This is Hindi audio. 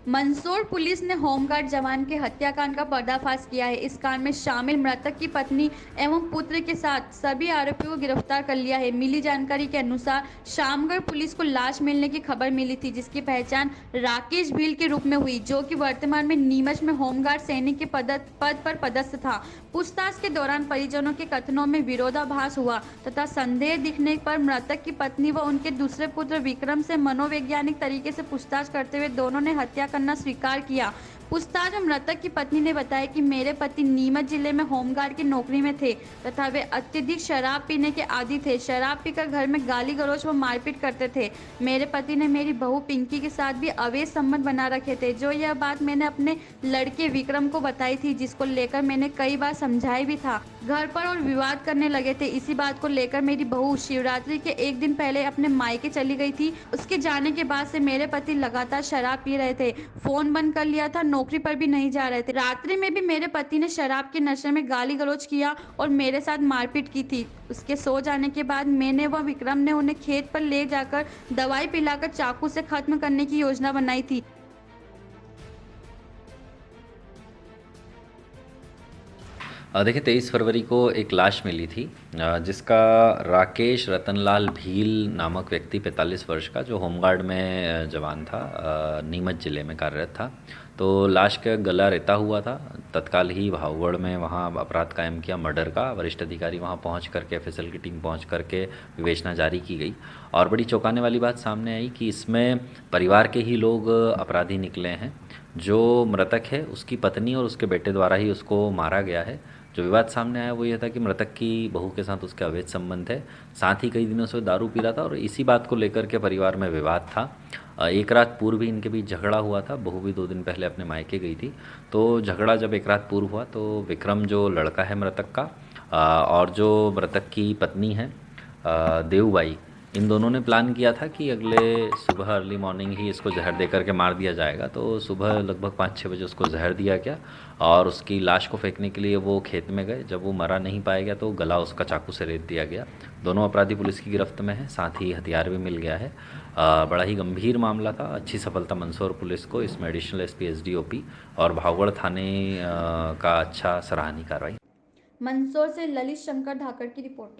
मंदसौर पुलिस ने होमगार्ड जवान के हत्याकांड का पर्दाफाश किया है। इस कांड में शामिल मृतक की पत्नी एवं पुत्र के साथ सभी आरोपियों को गिरफ्तार कर लिया है। मिली जानकारी के अनुसार शामगढ़ पुलिस को लाश मिलने की खबर मिली थी, जिसकी पहचान राकेश भील के रूप में हुई, जो कि वर्तमान में नीमच में होमगार्ड सैनिक के पद पर पदस्थ था। पूछताछ के दौरान परिजनों के कथनों में विरोधाभास हुआ तथा संदेह दिखने पर मृतक की पत्नी व उनके दूसरे पुत्र विक्रम से मनोवैज्ञानिक तरीके से पूछताछ करते हुए दोनों ने हत्या करना स्वीकार किया। पूछताछ में मृतक की पत्नी ने बताया कि मेरे पति नीमच जिले में होमगार्ड की नौकरी में थे तथा वे अत्यधिक शराब पीने के आदी थे। शराब पीकर घर में गाली गलौज व मारपीट करते थे। मेरे पति ने मेरी बहू पिंकी के साथ भी अवैध संबंध बना रखे थे। जो यह बात मैंने अपने लड़के विक्रम को बताई थी, जिसको लेकर मैंने कई बार समझाया भी था। घर पर और विवाद करने लगे थे। इसी बात को लेकर मेरी बहू शिवरात्रि के एक दिन पहले अपने मायके चली गई थी। उसके जाने के बाद से मेरे पति लगातार शराब पी रहे थे। फोन बंद कर लिया था, नौकरी पर भी नहीं जा रहे थे। रात्रि में भी मेरे पति ने शराब के नशे में गाली गलौज किया और मेरे साथ मारपीट की थी। उसके सो जाने के बाद मैंने व विक्रम ने उन्हें खेत पर ले जाकर दवाई पिलाकर चाकू से खत्म करने की योजना बनाई थी। देखिए 23 फरवरी को एक लाश मिली थी, जिसका राकेश रतनलाल भील नामक व्यक्ति 45 वर्ष का, जो होमगार्ड में जवान था, नीमच ज़िले में कार्यरत था। तो लाश का गला रेता हुआ था। तत्काल ही भावगढ़ में वहाँ अपराध कायम किया मर्डर का। वरिष्ठ अधिकारी वहाँ पहुँच करके, एफएसएल की टीम पहुँच करके विवेचना जारी की गई। और बड़ी चौंकाने वाली बात सामने आई कि इसमें परिवार के ही लोग अपराधी निकले हैं। जो मृतक है उसकी पत्नी और उसके बेटे द्वारा ही उसको मारा गया है। जो विवाद सामने आया वो ये था कि मृतक की बहू के साथ उसके अवैध संबंध है। साथ ही कई दिनों से दारू पी रहा था और इसी बात को लेकर के परिवार में विवाद था। एक रात पूर्व ही इनके बीच झगड़ा हुआ था। बहू भी 2 दिन पहले अपने मायके गई थी। तो झगड़ा जब एक रात पूर्व हुआ तो विक्रम, जो लड़का है मृतक का, और जो मृतक की पत्नी है देवबाई, इन दोनों ने प्लान किया था कि अगले सुबह अर्ली मॉर्निंग ही इसको जहर दे करके मार दिया जाएगा। तो सुबह लगभग 5-6 बजे उसको जहर दिया गया और उसकी लाश को फेंकने के लिए वो खेत में गए। जब वो मरा नहीं पाया गया तो गला उसका चाकू से रेत दिया गया। दोनों अपराधी पुलिस की गिरफ्त में हैं, साथ ही हथियार भी मिल गया है। बड़ा ही गंभीर मामला था। अच्छी सफलता मंदसौर पुलिस को। इसमें एडिशनल एसपी, एसडीओपी और भावगढ़ थाने का अच्छा सराहनीय कार्रवाई। मंदसौर से ललित शंकर धाकड़ की रिपोर्ट।